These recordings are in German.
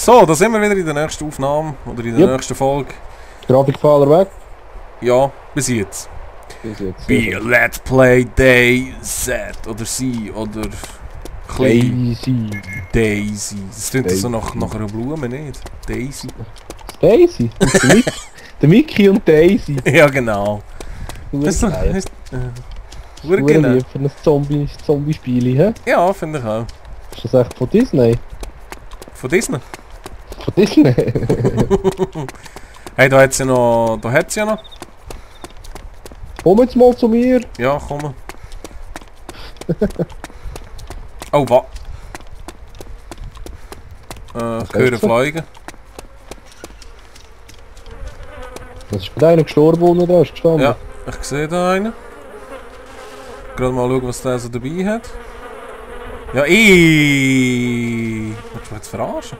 So, da sind wir wieder in der nächsten Aufnahme oder in der nächsten Folge. Grafikfehler weg. Ja, bis jetzt. Bis jetzt. Bei Let's Play DayZ oder Sie oder Daisy. Daisy. Das klingt Daisy. so nach einer Blume, nicht? Daisy. Daisy? Der Mickey und Daisy. Ja, genau. Das ist Genau. Lieb für ein Zombie-Spiel, hä? Ja, finde ich auch. Ist das echt von Disney? Von Disney? Von Disney? Hey, da hat's ja noch. Da hat's ja noch. Komm jetzt mal zu mir. Ja, komm. Oh, was? Ich höre fliegen. Das ist bei einer gestorben unten da, ist gestanden. Ja, ich sehe da einen. Gerade mal schauen, was der so dabei hat. Ja, willst du mich jetzt verarschen?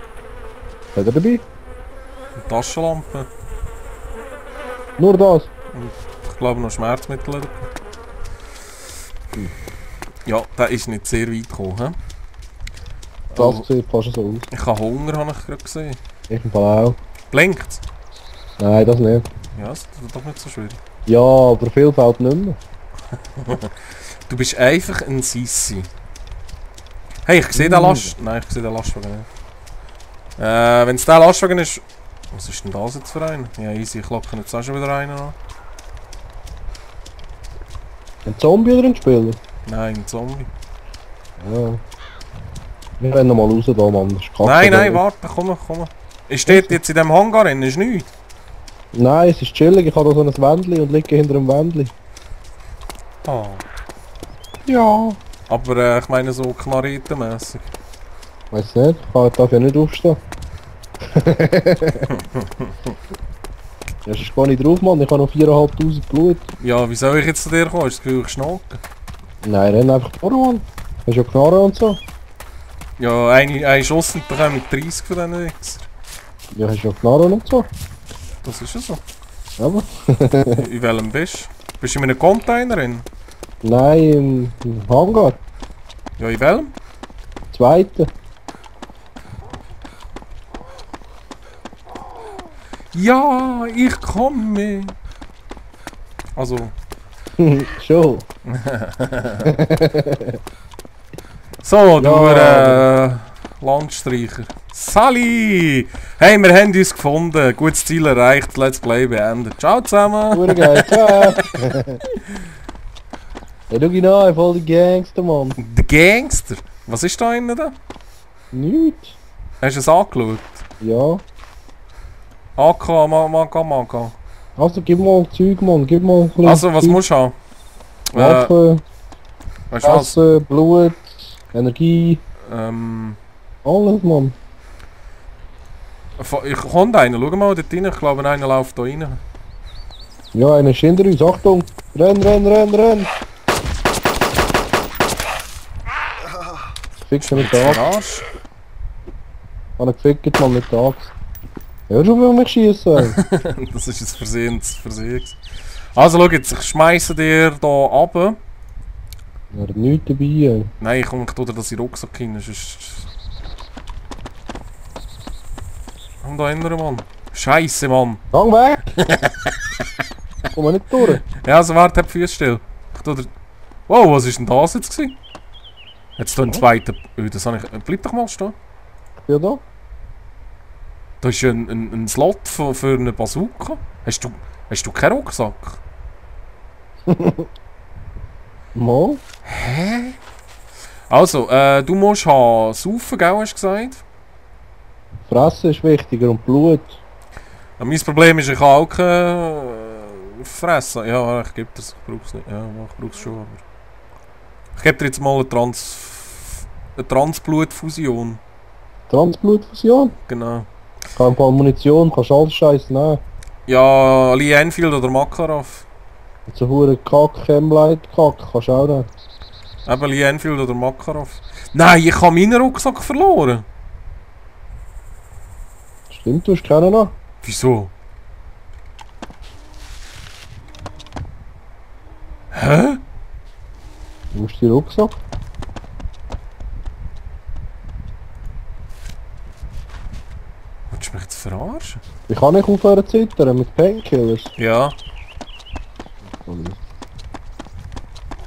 Hat er dabei? Eine Taschenlampe. Nur das? Und ich glaube noch Schmerzmittel. Ja, der ist nicht sehr weit gekommen. He? Das sieht fast so aus. Ich habe Hunger, habe ich gerade gesehen. Ich im Fall auch. Blinkt. Nein, das nicht. Ja, das ist doch nicht so schwierig. Ja, aber viel fällt nicht mehr. Du bist einfach ein Sissi. Hey, ich sehe den Last... Nein, ich sehe den Lastwagen nicht. Wenn es der Lastwagen ist... Was ist denn das jetzt für einen? Ja, easy, ich locke jetzt auch schon wieder einen an. Ein Zombie oder ein Spieler? Nein, ein Zombie. Ja. Wir rennen mal raus da, Mann. Das ist kacke. Nein, warte, komm. Ich steht jetzt in dem Hangar drin, ist nichts. Nein, es ist chillig. Ich habe da so ein Wändchen und liege hinter einem Wändchen. Ah. Ja. Aber ich meine so knarretenmässig. Weiß nicht, ich darf ja nicht aufstehen. Ja, ist gar nicht drauf, Mann. Ich habe noch 4'500 Blut. Ja, wie soll ich jetzt zu dir kommen? Ist das Gefühl, ich schnacken? Nein, renn einfach vor, Mann. Hast du ja Knarre und so? Ja, ein Schuss und dann mit 30 von diesen Wichser. Ja, hast du ja Knarre und so. Das ist ja so. Aber? In welchem bist du? Bist du in einem Container drin? Nein, im Hangar. Ja, in welchem? Zweite. Ja, ich komme. Also, Schon. so, du Ja. Landstreicher. Sally! Hey, wir haben uns gefunden. Gutes Ziel erreicht. Let's Play beendet. Ciao zusammen. Pure geil, ciao. Hey, schau ihn an, voll die Gangster, Mann. Der Gangster. Was ist da innen da? Nichts. Hast du es angeschaut? Ja. AK, Maga. Also, gib mal Zeug, Mann. Gib mal ein bisschen Also, was Zeug. musst du haben? Waffe, Weißt du was? Essen, Blut, Energie, Ähm, alles, Mann. ich komme einen. Schau mal dort rein. Ich glaube, einer läuft da rein. Ja, einer ist hinter uns. Achtung! Renn! Fick ihn mit der Axt. Arsch. Habe ich gefickt, Mann, mit der Axt. Hör schon, wie mich schießen. Das ist jetzt Versehen. Also, schau jetzt. Ich schmeiße dir hier runter. Er hat nichts dabei. Ey. Nein, ich tue dir das in den Rucksack rein. Sonst... Komm da hinten, Mann. Scheiße, Mann. Gang weg! Komm mal nicht durch. Ja, also warte, hab die Füße still. Ich tue dir... Wow, was ist denn das jetzt gewesen? Jetzt da ein zweiter... das habe ich... Bleib doch mal stehen. Ja, da. Da ist ja ein Slot für eine Bazooka. Hast du keinen Rucksack? Mal. Hä? Also, du musst saufen, gell, hast du gesagt? Fressen ist wichtiger und Blut. Ja, mein Problem ist, ich kann auch fressen. Ja, ich gebe das. Ich brauch's nicht. Ja, ich brauch's schon, aber... Ich gebe dir jetzt mal eine Transblutfusion. Transblutfusion. Genau. Kann ein paar Munition, kannst alles Scheiß nehmen. Ja, Lee Enfield oder Makarov. Mit so hure Chemlight-Kack kannst du auch nehmen. Eben Lee Enfield oder Makarov. Nein, ich habe meinen Rucksack verloren. Stimmt, du hast keinen noch. Wieso? Hä? Du musst den Rucksack. Ich kann nicht aufhören zu zittern mit Painkillers. Ja.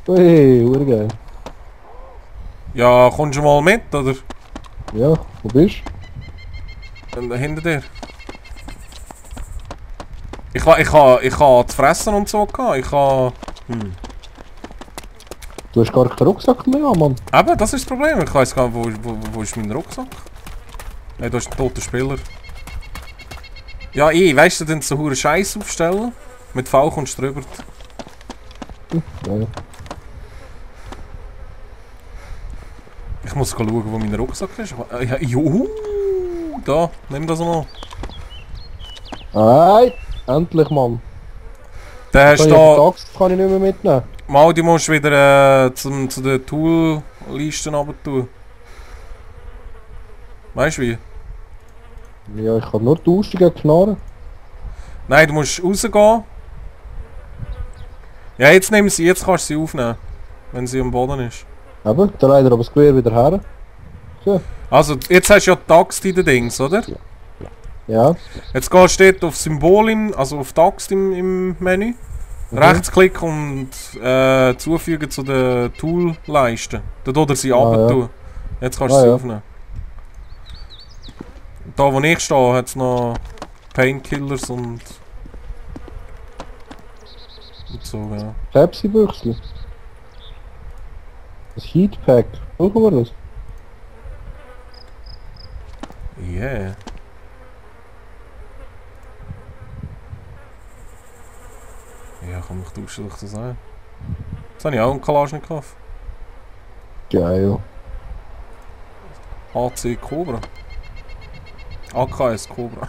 Ui, urgeil. Ja, kommst du mal mit, oder? Ja, wo bist Da hinter dir. Ich kann zu fressen und so gehabt. Ich kann... du? Du hast gar keinen Rucksack mehr, Mann. Eben, das ist das Problem. Ich weiss gar nicht, wo ist mein Rucksack? Hey, da ist ein toter Spieler. Ja, weißt du, dann so hure Scheiß aufstellen. Mit V kommst du drüber. Ja. Ich muss schauen, wo mein Rucksack ist. Ja, juhu! Da, nimm das mal. Nein, endlich, Mann. Der hast Die da... Axt kann ich nicht mehr mitnehmen. Mal, die musst du wieder zu den Tool-Listen runter tun. Weißt du wie? Ja, ich kann nur tauschen gegen Knarren. Nein, du musst rausgehen. Ja, jetzt kannst du sie aufnehmen. Wenn sie am Boden ist. Eben, dann leider aber das Gewehr wieder her. So. Also, jetzt hast du ja die Axt in den Dings, oder? Ja. Jetzt gehst du dort auf Symbol, also auf die Axt im Menü. Rechtsklick und zufügen zu der Tool-Leiste. Da tut er sie runter tun. Jetzt kannst du sie aufnehmen. Da wo ich stehe, hat es noch Painkillers und so, ja. Pepsi-Büchsel. Das Heatpack. Brauchen wir das? Yeah. Ja, komm, ich tausche dich das ein. Jetzt habe ich auch einen Kalaschnikow. Geil. AC Cobra. AKS Cobra.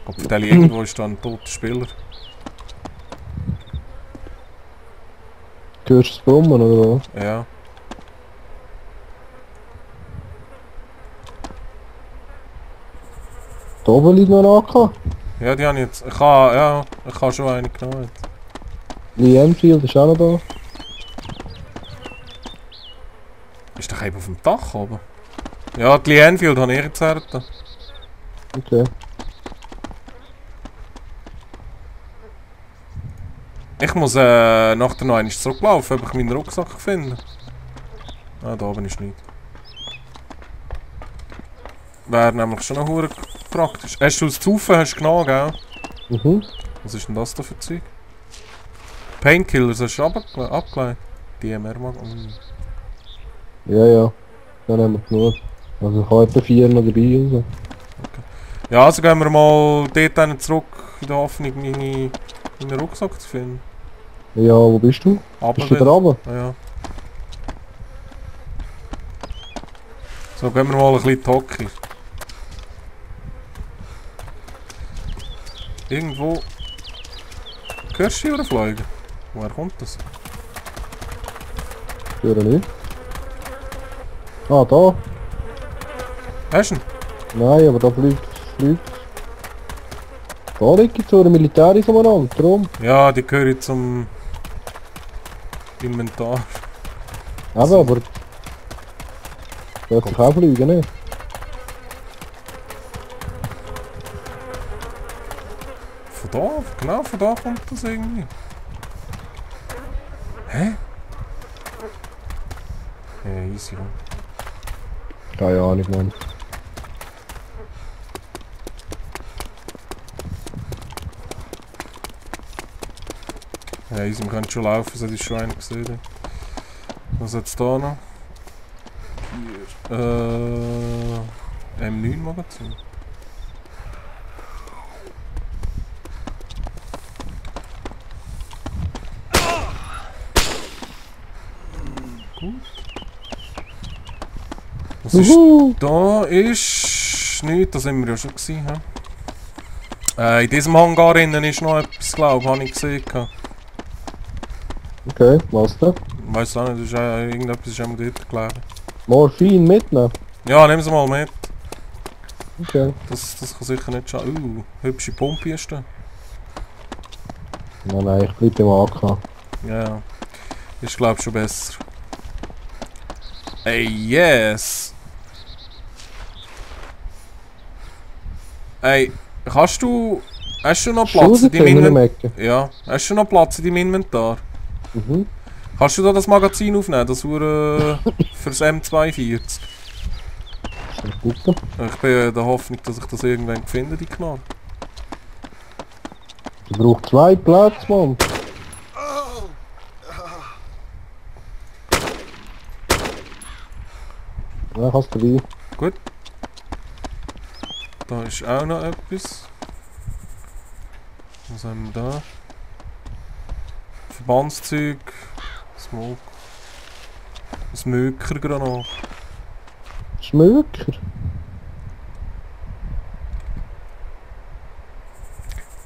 Ob da irgendwo ist da ein toter Spieler. Hörst du das Brummen oder was? Ja. Da oben liegt noch ein AK. Ja, die habe ich jetzt. Ich habe schon eine genommen. Jetzt. Lee Enfield ist auch noch da. Ist doch eben auf dem Dach oben. Ja, die Lee Enfield habe ich jetzt her. Okay. Ich muss nachher noch einmal zurücklaufen, ob ich meinen Rucksack finde. Ah, da oben ist nichts. Wäre nämlich schon noch hure praktisch. Hast du das Zaufen hast du genommen, gell? Mhm. Was ist denn das da für Zeug? Painkillers hast du abgelegt? DMR mag. Ja, ja. Dann haben wir genug. Also ich habe etwa 4 noch dabei. Also. Ja, also gehen wir mal dort zurück in der Hoffnung, meinen Rucksack zu finden. Ja, wo bist du? Aber Bist du da oben? Ja. So, gehen wir mal ein bisschen Hockey. Irgendwo... Hörst du hier fliegen? Woher kommt das? Ich höre nicht. Ah, da. Hast du ihn? Nein, aber da fliegt. Da liegt jetzt so eine Militäris umeinander, drum. Ja, die gehören zum... Inventar. Eben, aber... Da hat sich auch fliegen, ne? Von da? Genau von da kommt das irgendwie. Hä? Ja, easy. Keine Ahnung, Mann. Ja, easy, wir können schon laufen, das ist schon einer gesehen. Was hat es da noch? Hier. M9 Magazin. Gut. Was ist da? Ist nichts, da sind wir ja schon gewesen. In diesem Hangar innen ist noch etwas, glaube ich, habe ich gesehen. Okay, was denn? Ich weiss auch nicht, irgendetwas ist einmal dort gelegen. Morphin mitnehmen? Ja, nehmen Sie mal mit. Okay. Das kann sicher nicht schaden. Hübsche Pumpe ist da. Nein, ich bleib beim AK. Ja. Ist glaub schon besser. Ey, yes! Ey, hast du noch Platz in deinem Inventar? Ja, hast du noch Platz in deinem Inventar? Mhm. Kannst du da das Magazin aufnehmen, das fürs M42? Gut. Ich bin der Hoffnung, dass ich das irgendwann finde, die Knarre. Du brauchst 2 Plätze, Mann. Ja, hast du dabei. Gut. Da ist auch noch etwas. Was haben wir da? Verbandszeug. Smoke. Ein Mökergranat. Schmöker?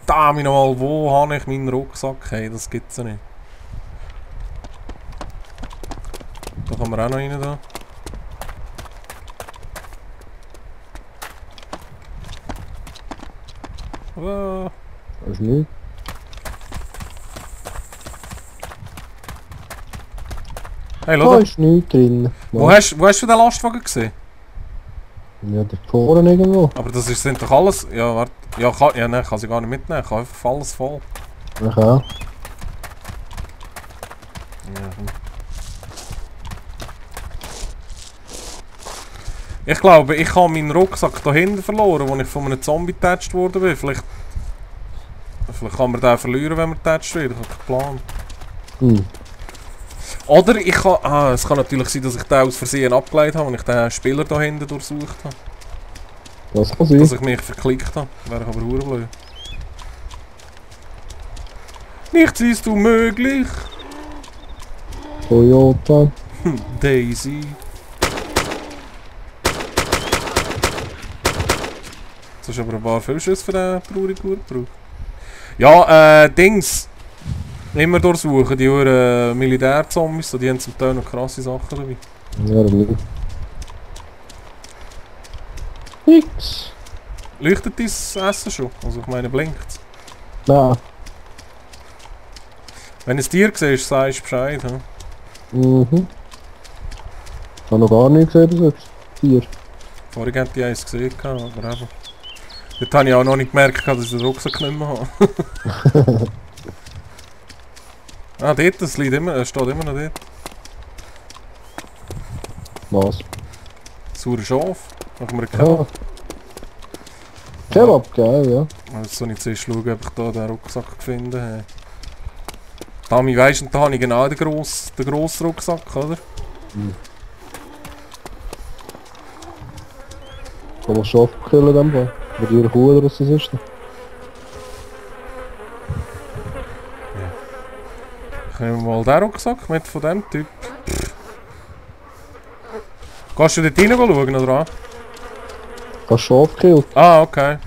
Da mich nochmal, wo habe ich meinen Rucksack? Hey, das gibt's ja nicht. Da kann man auch noch rein da. Ah. Das ist nicht. Hey, Da schau da. ist nichts drin. Wo hast du den Lastwagen gesehen? Ja, da vorne irgendwo. Aber das sind doch alles... Ja, warte. Ja, nein, kann sie gar nicht mitnehmen. Ich habe einfach alles voll. Ich auch. Ja. Ich glaube, ich habe meinen Rucksack da hinten verloren, als ich von einem Zombie getatscht worden bin. Vielleicht kann man den verlieren, wenn man getatscht wird. Ich habe keinen Plan. Hm. Oder ich kann... es kann natürlich sein, dass ich den aus Versehen abgeleitet habe, und ich den Spieler da hinten durchsucht habe. Das kann sein. Dass ich mich verklickt habe. Wäre aber verdammt. Nichts ist unmöglich. Toyota. Daisy. Das ist aber ein paar viel Schüsse für den traurigen Gurtbrauch. Ja, Dings. Immer durchsuchen, die Militärzombies, die haben zum Teil noch krasse Sachen dabei. Ja, das nicht. Nix. Leuchtet dein Essen schon? Also ich meine, blinkt. Nein. Wenn du es dir siehst, sagst du Bescheid. Hm? Mhm. Ich habe noch gar nicht gesehen bis jetzt. 4. Vorhin hätte ich eins gesehen, aber eben. Dort habe ich auch noch nicht gemerkt, dass ich den Rucksack nicht mehr habe. Ah, dort, es steht immer noch dort. Was? Saurer Schaf. Machen wir einen Ja. Kebab. Kebab, geil, ja. Jetzt soll ich zuerst schauen, ob ich da den Rucksack gefunden habe. Tami, weisst du, da habe ich genau den grossen Rucksack, oder? Mhm. Kann man Schaf killen in dem Fall? Mit ihrer Kuh oder was das ist? Ich nehme mal den Rucksack mit von dem Typ. Kannst du dort rein schauen, oder? Hast Schaf gekillt? Ah, okay.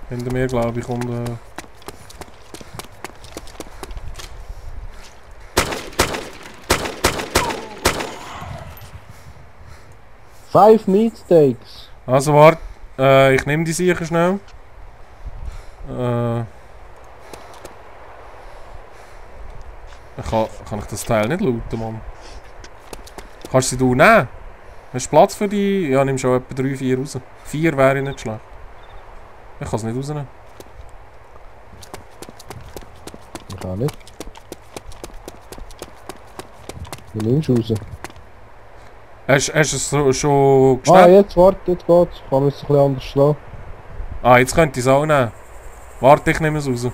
Hinter mir, glaube ich, kommt... 5 Meat Steaks. Also warte, ich nehme die sicher schnell. Kann ich das Teil nicht looten, Mann? Kannst du sie nehmen? Hast du Platz für die? Ja, nimm schon etwa 3, 4 raus. 4 wäre nicht schlecht. Ich kann es nicht rausnehmen. Ich auch nicht. Wie nimmst du raus? Hast du es schon Ah, geschnappt? jetzt, warte, jetzt geht's. Ich kann es ein bisschen anders schlagen. Ah, jetzt könnte ich es auch nehmen. Warte, ich nehme es raus.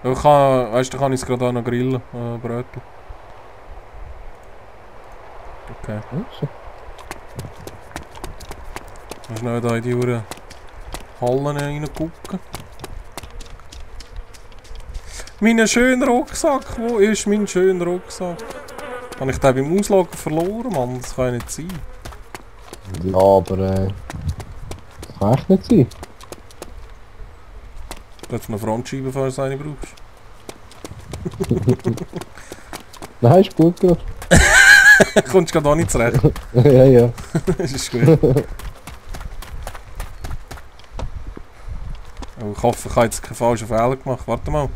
Weißt du, kann ich es gerade auch noch grillen. Brötchen. Okay. So. Mal schnell da in die Hallen reingucken. Mein schöner Rucksack, wo ist mein schöner Rucksack? Habe ich den beim Auslagen verloren, Mann? Das kann ja nicht sein. Ja, aber das kann echt nicht sein. Du hast eine Frontscheibe, falls du eine brauchst. Nein, ist gut gerade. Kommst du gerade auch nicht zurecht. Ja, ja. Das ist gut. Oh, Ich hoffe, ich habe jetzt keinen falschen Fehler gemacht. Warte mal.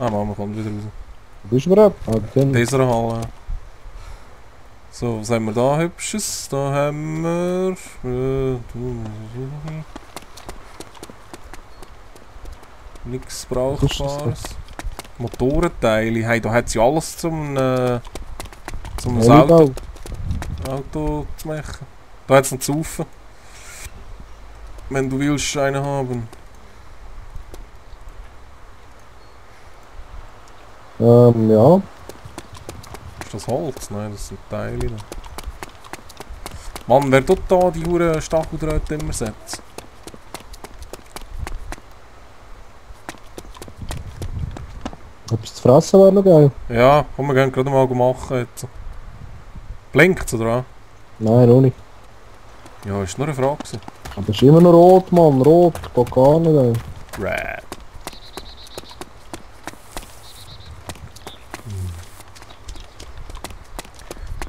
Ah, Mama kommt wieder raus. Wo bist du überhaupt? Ah, dann. Dieser Halle. So, was haben wir da Hübsches? Da haben wir... nichts Brauchbares. Motorenteile. Hey, da hat sie alles zum Volleyball. Auto zu machen. Da hat es noch zu saufen. Wenn du willst einen haben. Ja. Ist das Holz? Nein, das sind Teile. Da. Mann, wer tut da die Huren Stacheldrähte immer setzen? Etwas zu fressen wäre noch geil. Ja, komm, wir gehen gerade mal machen jetzt. Blinkt's oder was? Nein, noch nicht. Ja, ist nur eine Frage gewesen. Aber es ist immer noch rot, Mann. Rot. Geht gar nicht, ey. Red.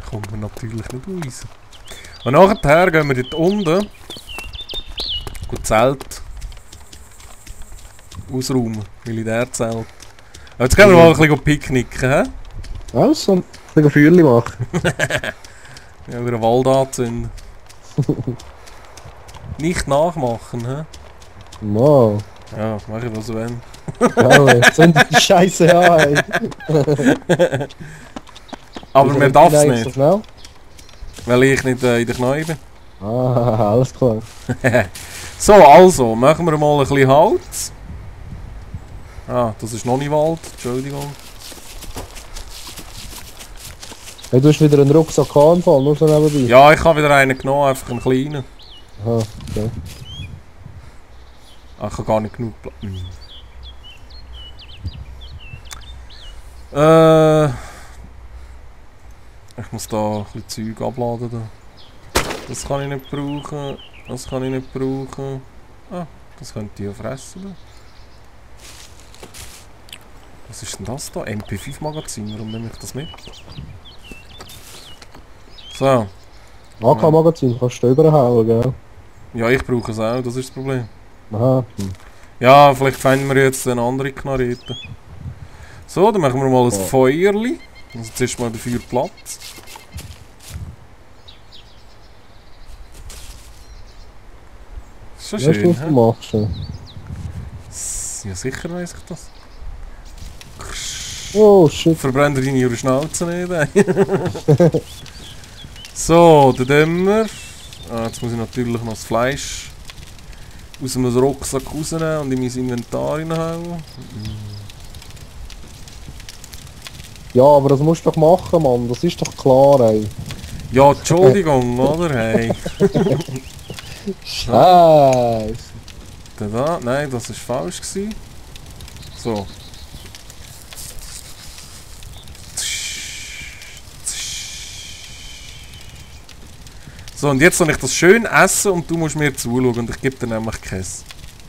Kommt man natürlich nicht raus. Und nachher gehen wir dort unten. Gut Zelt. Ausräumen. Militärzelt. Aber jetzt gehen wir mal ein bisschen picknicken, hä? Also, ein bisschen Feuerchen machen. Ja, wieder einen Wald anzünden. Nicht nachmachen, hä? Wow. Ja, mach ich was wenn. Ja, ey. Zündet die Scheiße an, ey. Aber man darf es So nicht, schnell? weil ich nicht in der Knäuel bin. Ah, alles klar. So, also, machen wir mal ein bisschen Holz. Ah, das ist noch nicht Wald, Entschuldigung. Hey, du hast wieder einen Rucksack anfallen, nur so nebenbei. Ja, ich habe wieder einen genommen, einfach einen kleinen. Aha, okay. Ah, ich habe gar nicht genug Platz. Ich muss da ein bisschen Zeug abladen. Da. Das kann ich nicht brauchen. Das kann ich nicht brauchen. Ah, das könnte ich ja fressen. Da. Was ist denn das da? MP5 Magazin, warum nehme ich das mit? So. AK-Magazin kannst du überhauen, gell? Ja, ich brauche es auch, das ist das Problem. Aha. Ja, vielleicht finden wir jetzt eine andere Knarrete. So, dann machen wir mal ein Feuerli. Also zuerst mal dafür Platz. Ist schon Weißt du, schön, was du machst? Ja? Ja, sicher weiss ich das. Oh, shit. Verbrenn dir deine Schnauze nicht, ey. So, dann Dämmer. Ah, jetzt muss ich natürlich noch das Fleisch aus dem Rucksack rausnehmen und in mein Inventar reinhauen. Ja, aber das musst du doch machen, Mann. Das ist doch klar, ey. Ja, Entschuldigung, oder? Hey. Scheiße. Da, nein, das war falsch gewesen. So. So, und jetzt soll ich das schön essen und du musst mir zuschauen und ich gebe dir nämlich Käse.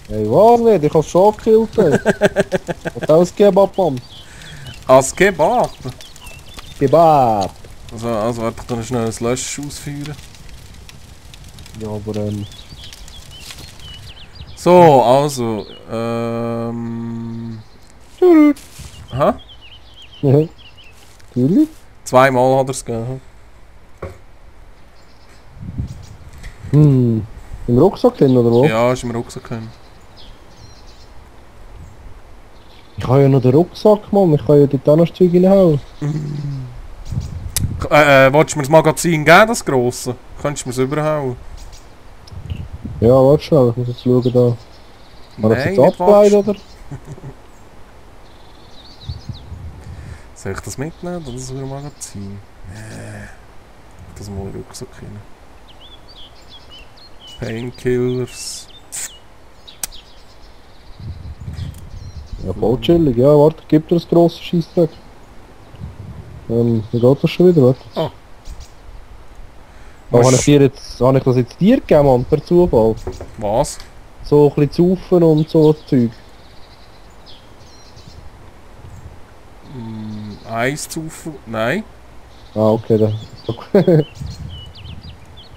Hey, was nicht? Ich hab Schaf gekillt, ey. Und auch ein Kebab, Mann. Als Kebab? Kebab. Also warte, ich dann schnell ein Lösch ausführen. Ja, aber So, also, Aha, Ja. Natürlich. zweimal hat er es gegeben. Im Rucksack drin, oder wo? Ja, ist im Rucksack gekommen. Ich habe ja noch den Rucksack, Mann. Ich kann ja dort auch noch das Zeug reinhauen. Wolltest du mir das Magazin geben, das grosse? Könntest du mir es überhauen? Ja, warte schnell. Ich muss jetzt schauen da. War das jetzt nicht abgeleitet, warte. oder? Soll ich das mitnehmen, oder das Magazin? Das mal in den Rucksack rein. Painkillers. Ja, voll chillig. Ja, warte. Gib dir das grosse Scheissdreck. Wie geht das schon wieder, warte? Oh. Habe ich das jetzt dir gegeben, Mann, per Zufall? Was? So ein bisschen Saufen und so Zeug. Eis zu. Nein. Ah, okay, dann.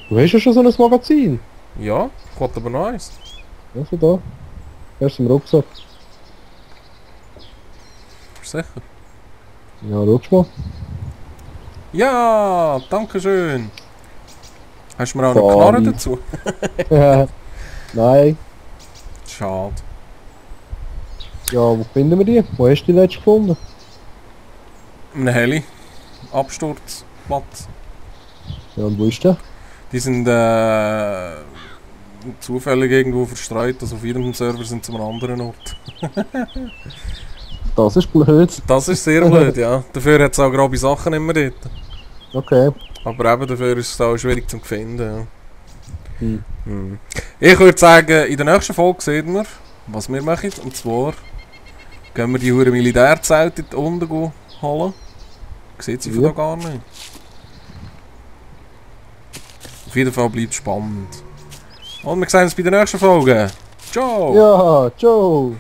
Du hast ja schon so ein Magazin. Ja, ich wollte aber noch eins. Also da. Erst im Rucksack. Sicher? Ja, rutsch mal. Ja, danke schön. Hast du mir auch noch Funny. Knarren dazu? Nein. Schade. Ja, wo finden wir die? Wo hast du die letzte gefunden? Ein Heli. Absturzplatz. Ja, und wo ist der? Die sind zufällig irgendwo verstreut, also auf jedem Server sind sie an einem anderen Ort. Das ist blöd. Das ist sehr blöd, ja. Dafür hat es auch grobe Sachen immer dort. Okay. Aber eben dafür ist es auch schwierig zu finden, ja. Hm. Ich würde sagen, in der nächsten Folge sehen wir, was wir machen. Und zwar gehen wir die hure Militärzelte unten holen. Sieht sie von Ja. da gar nicht. Auf jeden Fall bleibt es spannend. Und wir sehen uns bei der nächsten Folge. Ciao! Ja, ciao.